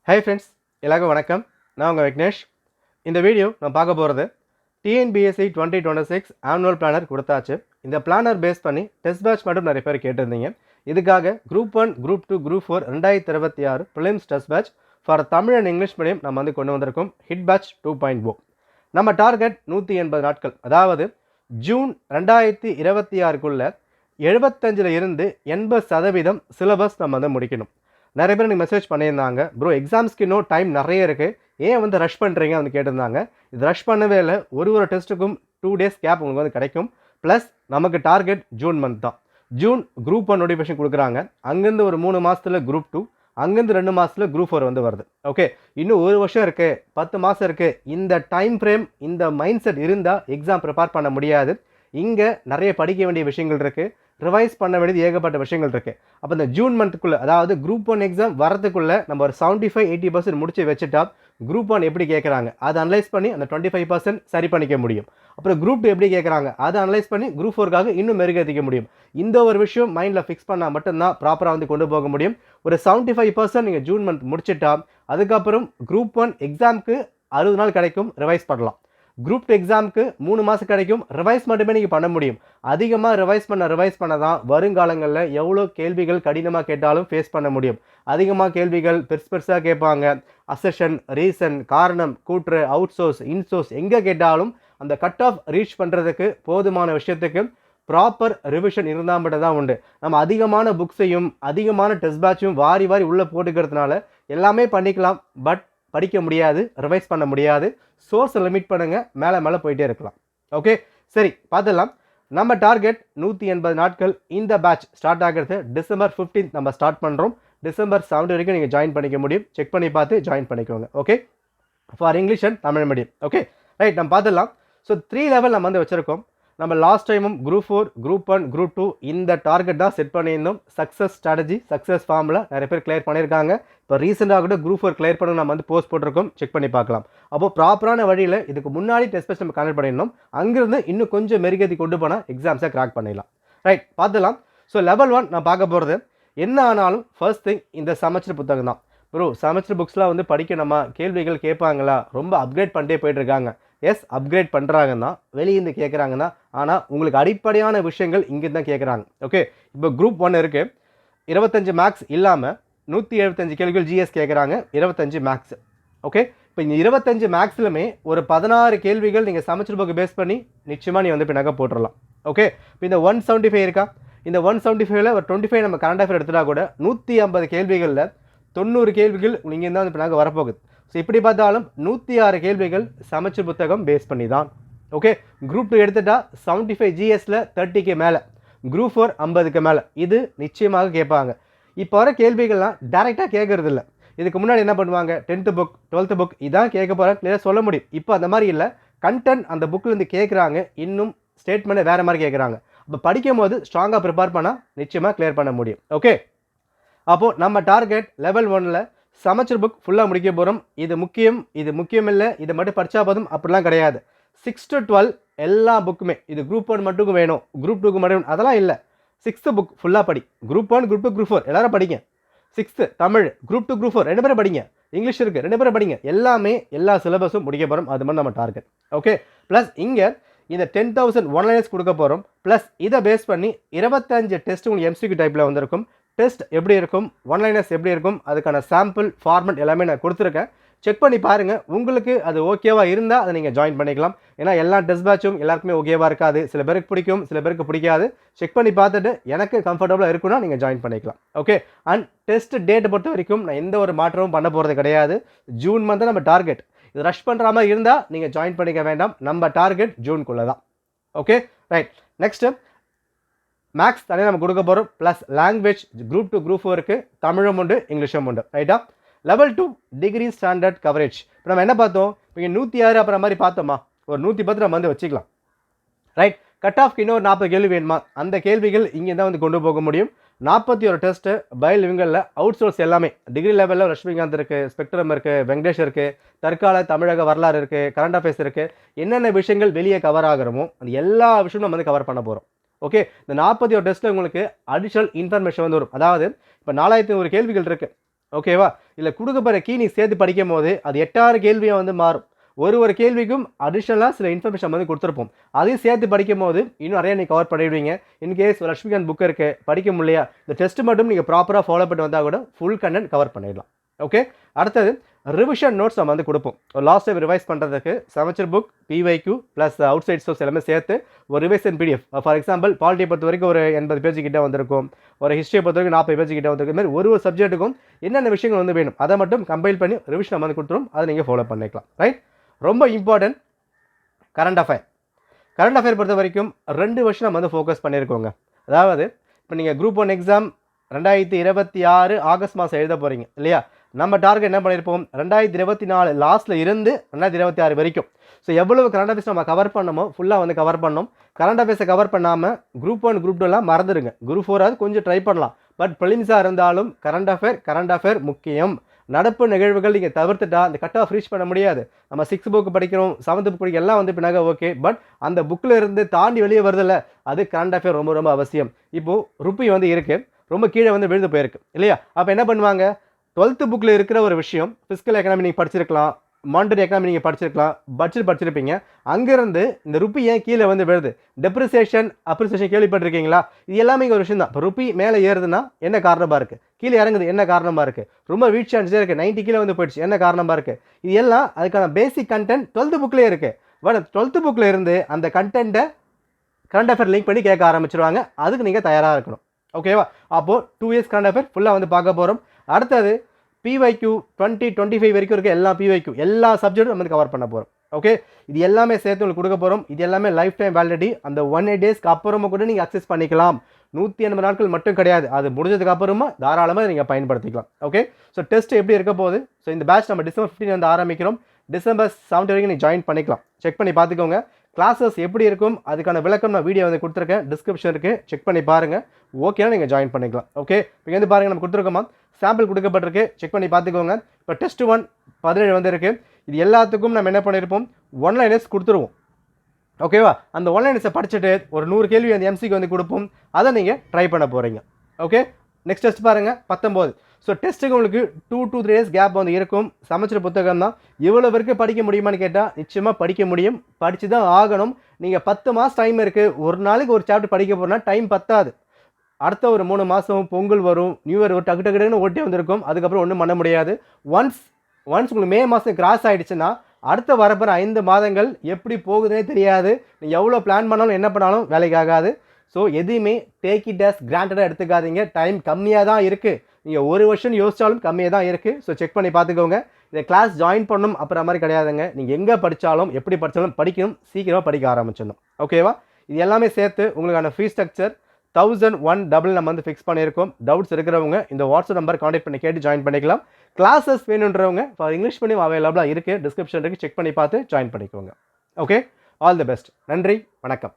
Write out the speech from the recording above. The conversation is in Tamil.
ஹாய் ஃப்ரெண்ட்ஸ், எல்லாருக்கும் வணக்கம். நான் உங்கள் விக்னேஷ். இந்த வீடியோ நான் பார்க்க போகிறது டிஎன்பிஎஸ்சி 2026 ஆனுவல் பிளானர் கொடுத்தாச்சு. இந்த பிளானர் பேஸ் பண்ணி டெஸ்ட் பேட்ச் மட்டும் நிறைய பேர் கேட்டிருந்தீங்க. இதுக்காக group 1, group 2, group 4 2026 prelims test batch for Tamil and English medium நம்ம கொண்டு வந்திருக்கோம். Hit batch 2.0. நம்ம டார்கெட் 180 நாட்கள், அதாவது ஜூன் 2026க்குள்ளே 75 இருந்து 80% சிலபஸ் நம்ம முடிக்கணும். நிறைய பேர் எனக்கு மெசேஜ் பண்ணியிருந்தாங்க, ப்ரோ எக்ஸாம்ஸ்க்கு இன்னும் டைம் நிறைய இருக்குது, ஏன் ரஷ் பண்ணுறீங்க கேட்டிருந்தாங்க. இது ரஷ் பண்ணவே இல்லை. ஒரு டெஸ்ட்டுக்கும் 2 days கேப் உங்களுக்கு கிடைக்கும். ப்ளஸ் நமக்கு டார்கெட் ஜூன் மந்த் தான். ஜூன் குரூப் 1 நோட்டிஃபிகேஷன் கொடுக்குறாங்க. அங்கேருந்து ஒரு 3 மாதத்தில் குரூப் 2, அங்கேருந்து 2 மாதத்தில் குரூப் 4 வருது. ஓகே, இன்னும் 1 வருஷம் இருக்குது, 10 மாதம் இருக்குது. இந்த டைம் ஃப்ரேம், இந்த மைண்ட் செட் இருந்தால் எக்ஸாம் ப்ரிப்பேர் பண்ண முடியாது. இங்கே நிறைய படிக்க வேண்டிய விஷயங்கள் இருக்குது, ரிவைஸ் பண்ண வேண்டியது ஏகப்பட்ட விஷயங்கள் இருக்குது. அப்போ இந்த ஜூன் மந்த்துக்குள்ளே, அதாவது குரூப் 1 எக்ஸாம் வரதுக்குள்ளே நம்ம ஒரு 75-80% முடிச்சு வச்சுட்டா குரூப் 1 எப்படி கேட்குறாங்க அதை அனலைஸ் பண்ணி அந்த 25% சரி பண்ணிக்க முடியும். அப்புறம் குரூப் 2 எப்படி கேட்குறாங்க அதை அனலைஸ் பண்ணி குரூப் 4க்காக இன்னும் மெருகேற்றிக்க முடியும். இந்த ஒரு விஷயம் மைண்டில் ஃபிக்ஸ் பண்ணால் மட்டும்தான் ப்ராப்பராக கொண்டு போக முடியும். ஒரு 75% நீங்கள் ஜூன் மந்த் முடிச்சுட்டா அதுக்கப்புறம் குரூப் 1 எக்ஸாமுக்கு 60 நாள் கிடைக்கும், ரிவைஸ் பண்ணலாம். குரூப் 2 எக்ஸாமுக்கு 3 மாதம் கிடைக்கும், ரிவைஸ் மட்டுமே நீங்கள் பண்ண முடியும். அதிகமாக ரிவைஸ் பண்ண தான் வருங்காலங்களில் எவ்வளோ கேள்விகள் கடினமாக கேட்டாலும் ஃபேஸ் பண்ண முடியும். அதிகமாக கேள்விகள் பெருசாக கேட்பாங்க. அசெஷன், ரீசன், காரணம், கூற்று, அவுட் சோர்ஸ், இன்சோர்ஸ் எங்கே கேட்டாலும் அந்த கட் ஆஃப் ரீச் பண்ணுறதுக்கு போதுமான விஷயத்துக்கு ப்ராப்பர் ரிவிஷன் இருந்தால் மட்டும் தான் உண்டு. நம்ம அதிகமான புக்ஸையும் அதிகமான டெஸ்ட் பேட்சையும் வாரி உள்ளே போட்டுக்கிறதுனால எல்லாமே பண்ணிக்கலாம், பட் படிக்க முடியாது, ரிவைஸ் பண்ண முடியாது. சோர்ஸை லிமிட் பண்ணுங்கள், மேலே போயிட்டே இருக்கலாம். ஓகே, சரி பார்த்துடலாம். நம்ம டார்கெட் 180 நாட்கள். இந்த பேட்ச் ஸ்டார்ட் ஆகிறது டிசம்பர் 15 நம்ம ஸ்டார்ட் பண்ணுறோம். டிசம்பர் 7 வரைக்கும் நீங்கள் ஜாயின் பண்ணிக்க முடியும். செக் பண்ணி பார்த்து ஜாயின் பண்ணிக்கோங்க. Okay, for English and Tamil medium. Okay right, நம்ம பார்த்துடலாம். ஸோ 3 லெவல் நம்ம வச்சுருக்கோம். நம்ம லாஸ்ட் டைமும் குரூப் 4, குரூப் 1, குரூப் 2 இந்த டார்கெட் தான் செட் பண்ணியிருந்தோம். சக்ஸஸ் ஸ்ட்ராட்டஜி, சக்ஸஸ் ஃபார்முலா நிறைய பேர் கிளியர் பண்ணியிருக்காங்க. இப்போ ரீசெண்டாக கூட குரூப் 4 கிளியர் பண்ண நம்ம போஸ்ட் போட்டிருக்கோம், செக் பண்ணி பார்க்கலாம். அப்போது ப்ராப்பரான வழியில் இதுக்கு முன்னாடி டெஸ்ட் பேட்ச் நம்ம கனெக்ட் பண்ணியிருந்தோம். அங்கிருந்து இன்னும் கொஞ்சம் மெருகேற்றி கொண்டு போனால் எக்ஸாம்ஸை கிராக் பண்ணிடலாம். ரைட், பார்த்துலாம். ஸோ லெவல் 1 நான் பார்க்க போகிறது என்ன ஆனாலும் ஃபர்ஸ்ட் திங் இந்த செமஸ்டர் புத்தகம் தான். ப்ரோ செமஸ்டர் புக்ஸ்லாம் படிக்கணுமா, கேள்விகள் கேட்பாங்களா, ரொம்ப அப்கிரேட் பண்ணிட்டே போயிட்டுருக்காங்க. எஸ், அப்கிரேட் பண்ணுறாங்கன்னா வெளியிருந்து கேட்குறாங்கன்னா, ஆனால் உங்களுக்கு அடிப்படையான விஷயங்கள் இங்கே தான் கேட்குறாங்க. ஓகே, இப்போ குரூப் 1 இருக்குது, 25 மேக்ஸ் இல்லாமல் 175 கேள்விகள் ஜிஎஸ் கேட்குறாங்க, 25 மேக்ஸ். ஓகே, இப்போ இந்த 25 மேக்ஸ்லுமே ஒரு 16 கேள்விகள் நீங்கள் செமஸ்டர் புக் பேஸ் பண்ணி நிச்சயமாக நீ இப்போ நகை போட்டுடலாம். ஓகே, இப்போ இந்த 175 இருக்கா, இந்த 175ல் ஒரு 25 நம்ம கரண்ட் அஃபேர் எடுத்துட்டா கூட 150 கேள்விகளில் 90 கேள்விகள் நீங்கள் தான் இப்போ நாங்கள் வரப்போகுது. ஸோ இப்படி பார்த்தாலும் 106 கேள்விகள் சமச்சீர் புத்தகம் பேஸ் பண்ணி தான். ஓகே, குரூப் 2 எடுத்துட்டா 75 ஜிஎஸ்ல 30க்கு மேலே, குரூப் 4 50க்கு மேலே. இது நிச்சயமாக கேட்பாங்க. இப்போ வர கேள்விகள்லாம் டேரெக்டாக கேட்கறது இல்லை. இதுக்கு முன்னாடி என்ன பண்ணுவாங்க, 10th புக், 12th புக் இதான் கேட்க போகிறாங்க, கிளியராக சொல்ல முடியும். இப்போ அந்த மாதிரி இல்லை, கண்டென்ட் அந்த புக்கிலேருந்து கேட்குறாங்க, இன்னும் ஸ்டேட்மெண்ட்டை வேறு மாதிரி கேட்குறாங்க. இப்போ படிக்கும் போது ஸ்ட்ராங்காக ப்ரிப்பேர் பண்ணால் நிச்சயமாக கிளியர் பண்ண முடியும். ஓகே, அப்போது நம்ம டார்கெட் லெவல் 1ல் சமச்சீர் புக் ஃபுல்லாக முடிக்க போகிறோம். இது முக்கியம் இல்லை, இதை மட்டும் படித்தா போதும் அப்படிலாம் கிடையாது. 6 to 12 எல்லா புக்குமே, இது குரூப் 1 மட்டும் வேணும், குரூப் 2க்கு மட்டும் அதெல்லாம் இல்லை. 6th புக் ஃபுல்லாக படி. குரூப் 1, குரூப் 2, குரூப் 4 எல்லாரும் படிங்க. 6th தமிழ், குரூப் 2, குரூப் 4 2 பேரும் படிங்க. இங்கிலீஷ் இருக்குது 2 பேரும் படிங்க. எல்லாமே எல்லா சிலபஸும் முடிக்க போகிறோம். அது மாதிரி நம்ம டார்கெட். ஓகே, ப்ளஸ் இங்கே இந்த 10,000 ஒன்லைனர்ஸ் கொடுக்க போகிறோம். ப்ளஸ் இதை பேஸ் பண்ணி 25 டெஸ்ட் உங்களுக்கு எம்சிக்யூ டைப்பில் வந்திருக்கும். டெஸ்ட் எப்படி இருக்கும், ஒன்லைனர்ஸ் எப்படி இருக்கும், அதுக்கான சாம்பிள் ஃபார்மெட் எல்லாமே நான் கொடுத்துருக்கேன். செக் பண்ணி பாருங்கள். உங்களுக்கு அது ஓகேவாக இருந்தால் அதை நீங்கள் ஜாயின் பண்ணிக்கலாம். ஏன்னா எல்லா டெஸ்ட் பேட்சும் எல்லாருக்குமே ஓகேவாக இருக்காது. சில பேருக்கு பிடிக்கும், சில பேருக்கு பிடிக்காது. செக் பண்ணி பார்த்துட்டு எனக்கு கம்ஃபர்டபுளாக இருக்குன்னா நீங்கள் ஜாயின் பண்ணிக்கலாம். ஓகே, அண்ட் டெஸ்ட் டேட்டை பொறுத்த வரைக்கும் நான் எந்த ஒரு மாற்றமும் பண்ண போகிறது கிடையாது. ஜூன் மந்த் நம்ம டார்கெட். இது ரஷ் பண்ணுற மாதிரி இருந்தால் நீங்கள் ஜாயின் பண்ணிக்க வேண்டாம். நம்ம டார்கெட் ஜூனுக்குள்ளே தான். ஓகே ரைட், நெக்ஸ்ட்டு மேக்ஸ் தனியாக நம்ம கொடுக்க போகிறோம். ப்ளஸ் லாங்குவேஜ் குரூப் 2, குரூப் 4க்கு தமிழும் உண்டு, இங்கிலீஷும் உண்டு. ரைட்டா, லெவல் 2 டிகிரி ஸ்டாண்டர்ட் கவரேஜ். இப்போ நம்ம என்ன பார்த்தோம், இங்கே 106 அப்புறம் மாதிரி பார்த்தோமா, ஒரு 110 நம்ம வச்சுக்கலாம். ரைட், கட் ஆஃப்க்கு இன்னொரு 40 கேள்வி வேணுமா, அந்த கேள்விகள் இங்கே தான் கொண்டு போக முடியும். 41 டெஸ்ட்டு பயோலிவிங்களில் அவுட் சோர்ஸ் எல்லாமே டிகிரி லெவலில் லட்சுமிகாந்த் இருக்குது, ஸ்பெக்ட்ரம் இருக்குது, வெங்கடேஷ் இருக்குது, தற்கால தமிழக வரலாறு இருக்குது, கரண்ட் அஃபேர்ஸ் இருக்குது. என்னென்ன விஷயங்கள் வெளியே கவர் ஆகிறோமோ அந்த எல்லா விஷயமும் நம்ம கவர் பண்ண போகிறோம். ஓகே, இந்த 41 டெஸ்ட்டில் உங்களுக்கு அடிஷனல் இன்ஃபர்மேஷன் வரும். அதாவது இப்போ 4100 கேள்விகள் இருக்குது. ஓகேவா? இல்லை கொடுக்கப்படுற கீ நீ சேர்த்து படிக்கும் போது அது 8 கேள்வியாக வந்து மாறும். ஒரு கேள்விக்கும் அடிஷ்னலாக சில இன்ஃபர்மேஷன் வந்து கொடுத்துருப்போம். அதையும் சேர்த்து படிக்கும் போது இன்னும் நிறைய நீங்கள் கவர் பண்ணிடுவீங்க. இன்கேஸ் லட்சுமிகாந்த் புக் இருக்குது படிக்க முடியலையா, இந்த டெஸ்ட் மட்டும் நீங்கள் ப்ராப்பராக ஃபாலோ பண்ணி வந்தால் கூட ஃபுல் கண்டென்ட் கவர் பண்ணிடலாம். ஓகே, அடுத்தது ரிவிஷன் நோட்ஸ் நம்ம வந்து கொடுப்போம். லாஸ்ட் டைம் ரிவைஸ் பண்ணுறதுக்கு semester book, PYQ plus outside source எல்லாமே சேர்த்து ஒரு ரிவைசன் பிடிஎஃப். ஃபார் எக்ஸாம்பிள் பாலிட்டியை பொறுத்த வரைக்கும் ஒரு 80 பேஜ் கிட்ட வந்திருக்கும், ஒரு ஹிஸ்ட்ரியை பொறுத்த வரைக்கும் 40 பேஜ் கிட்ட வந்திருக்கும். மாதிரி ஒரு சப்ஜெக்ட்டுக்கும் என்னென்ன விஷயங்கள் வந்து வேணும் அதை மட்டும் கம்பைல் பண்ணி ரிவிஷன் நம்ம வந்து கொடுத்துரும். அதை நீங்கள் ஃபாலோ பண்ணிக்கலாம். ரைட், ரொம்ப important current affair. Current affair பொறுத்த வரைக்கும் 2 வருஷம் நம்ம வந்து ஃபோக்கஸ் பண்ணியிருக்கோங்க. அதாவது இப்போ நீங்கள் குரூப் 1 எக்ஸாம் 2026 ஆகஸ்ட் மாதம் எழுத போகிறீங்க இல்லையா? நம்ம டார்கெட் என்ன பண்ணியிருப்போம், 2024 லாஸ்ட்டில் இருந்து 2026 வரைக்கும். ஸோ எவ்வளவு கரண்ட் அஃபேர்ஸ் நம்ம கவர் பண்ணமோ ஃபுல்லாக வந்து கவர் பண்ணோம். கரண்ட் அஃபேர்ஸை கவர் பண்ணாமல் குரூப் 1 குரூப் 2 எல்லாம் மறந்துடுங்க. குரூப் 4 கொஞ்சம் ட்ரை பண்ணலாம். பட் ப்ரிலிம்ஸாக இருந்தாலும் கரண்ட் அஃபேர் முக்கியம். நடப்பு நிகழ்வுகள் நீங்கள் தவிர்த்துட்டா அந்த கட் ஆஃப் ரீச் பண்ண முடியாது. நம்ம 6th புக் படிக்கிறோம், 7th புக் படிக்க எல்லாம் வந்து பின்னாக ஓகே. பட் அந்த புக்கில் இருந்து தாண்டி வெளியே வருதில்ல, அது கரண்ட் அஃபேர் ரொம்ப ரொம்ப அவசியம். இப்போது ருப்பி வந்து இருக்குது, ரொம்ப கீழே வந்து விழுந்து போயிருக்கு இல்லையா? அப்போ என்ன பண்ணுவாங்க, 12th புக்கில் இருக்கிற ஒரு விஷயம், ஃபிஸ்கல் எக்கனாமி நீங்கள் படிச்சிருக்கலாம், மானிட்டரி எக்கனாமி நீங்கள் படிச்சிருக்கலாம், பட்ஜெட் படிச்சிருப்பீங்க. அங்கேருந்து இந்த ருப்பி ஏன் கீழே வந்து விழுது, டெப்ரிசியேஷன் அப்ரிசியேஷன் கேள்விப்பட்டிருக்கீங்களா? இது எல்லாமே இங்கே ஒரு விஷயம் தான். இப்போ ருப்பி மேலே ஏறுதுன்னா என்ன காரணமாக இருக்குது, கீழே இறங்குது என்ன காரணமாக இருக்குது, ரொம்ப வீழ்ச்சி அடிச்சே இருக்குது, 90 கீழே வந்து போயிடுச்சு என்ன காரணமாக இருக்குது. இது எல்லாம் அதுக்கான பேசிக் கண்டென்ட் 12th புக்லேயே இருக்குது. பட் 12th புக்கில் இருந்து அந்த கண்டென்ட்டை கரண்ட் அஃபேர் லிங்க் பண்ணி கேட்க ஆரம்பிச்சிருவாங்க. அதுக்கு நீங்கள் தயாராக இருக்கணும். ஓகேவா? அப்போது 2 இயர்ஸ் கரண்ட் அஃபேர் ஃபுல்லாக வந்து பார்க்க போகிறோம். அடுத்தது பிவைக்யூ 2025 வரைக்கும் இருக்க எல்லா பிவைக்யூ எல்லா சப்ஜெக்டும் நம்ம வந்து கவர் பண்ண போகிறோம். ஓகே, இது எல்லாமே சேர்த்து உங்களுக்கு கொடுக்க போகிறோம். இது எல்லாமே லைஃப் டைம் வேலிடிட்டி. அந்த 180 டேஸ்க்கு அப்புறமா கூட நீங்கள் அக்சஸ் பண்ணிக்கலாம். 180 நாட்கள் மட்டும் கிடையாது, அது முடிஞ்சதுக்கு அப்புறமா தாராளமாக நீங்கள் பயன்படுத்திக்கலாம். ஓகே, ஸோ டெஸ்ட் எப்படி இருக்க போகுது. ஸோ இந்த பேட்ச் நம்ம December 15 வந்து ஆரம்பிக்கிறோம். December 7 வரைக்கும் நீங்கள் ஜாயின் பண்ணிக்கலாம். செக் பண்ணி பார்த்துக்கோங்க. கிளாஸஸ் எப்படி இருக்கும் அதுக்கான விளக்கம் நான் வீடியோ வந்து கொடுத்துருக்கேன், டிஸ்கிரிப்ஷன் இருக்குது, செக் பண்ணி பாருங்கள். ஓகேனா நீங்கள் ஜாயின் பண்ணிக்கலாம். ஓகே, இப்போ வந்து பாருங்கள் நம்ம கொடுத்துருக்கோமா, சாம்பிள் கொடுக்கப்பட்டிருக்கு, செக் பண்ணி பார்த்துக்கோங்க. இப்போ டெஸ்ட் 1 17 வந்து இருக்குது. இது எல்லாத்துக்கும் நம்ம என்ன பண்ணியிருப்போம், ஒன்லைனர்ஸ் கொடுத்துருவோம். ஓகேவா? அந்த ஒன்லைனர்ஸை படிச்சுட்டு ஒரு 100 கேள்வி அந்த எம்சிக்கு வந்து கொடுப்போம். அதை நீங்கள் ட்ரை பண்ண போகிறீங்க. ஓகே, நெக்ஸ்ட் டெஸ்ட் பாருங்கள் 19. ஸோ டெஸ்ட்டுக்கு உங்களுக்கு 2 to 3 days கேப் வந்து இருக்கும். சமைச்ச புத்தகம் தான். இவ்வளோ வரைக்கும் படிக்க முடியுமான்னு கேட்டால் நிச்சயமாக படிக்க முடியும், படித்து தான் ஆகணும். நீங்கள் 10 மாதம் டைம் இருக்குது, ஒரு நாளைக்கு ஒரு சாப்டர் படிக்க போகிறோன்னா டைம் பத்தாது. அடுத்த ஒரு 3 மாதம் பொங்கல் வரும், நியூ இயர் ஒரு டக்குன்னு ஓட்டி வந்திருக்கும். அதுக்கப்புறம் ஒன்றும் பண்ண முடியாது. ஒன்ஸ் உங்களுக்கு மே மாதம் கிராஸ் ஆகிடுச்சுன்னா அடுத்த வரப்போகிற 5 மாதங்கள் எப்படி போகுதுன்னே தெரியாது. நீங்கள் எவ்வளோ பிளான் பண்ணாலும் என்ன பண்ணாலும் வேலைக்கு ஆகாது. ஸோ எதையுமே டேக் இட் அஸ் கிராண்டடாக எடுத்துக்காதீங்க. டைம் கம்மியாக தான் இருக்குது. நீங்கள் ஒரு வருஷம் யோசித்தாலும் கம்மியாக தான் இருக்குது. ஸோ செக் பண்ணி பார்த்துக்கோங்க. இதை கிளாஸ் ஜாயின் பண்ணணும் அப்புறம் மாதிரி கிடையாதுங்க. நீங்கள் எங்கே படித்தாலும் எப்படி படித்தாலும் படிக்கணும், சீக்கிரமாக படிக்க ஆரம்பிச்சிடணும். ஓகேவா? இது எல்லாமே சேர்த்து உங்களுக்கான ஃபீஸ் ஸ்ட்ரக்சர் 1001 நம்ம வந்து ஃபிக்ஸ் பண்ணியிருக்கோம். டவுட்ஸ் இருக்கிறவங்க இந்த வாட்ஸ்அப் நம்பர் கான்டாக்ட் பண்ணி கேட்டு ஜாயின் பண்ணிக்கலாம். கிளாஸஸ் வேணுன்றவங்க ஃபார் இங்கிலீஷ் மீடியம் அவைலபிளாக இருக்குது, டிஸ்கிரிப்ஷன் இருக்குது, செக் பண்ணி பார்த்து ஜாயின் பண்ணிக்கோங்க. Okay, all the best. நன்றி, வணக்கம்.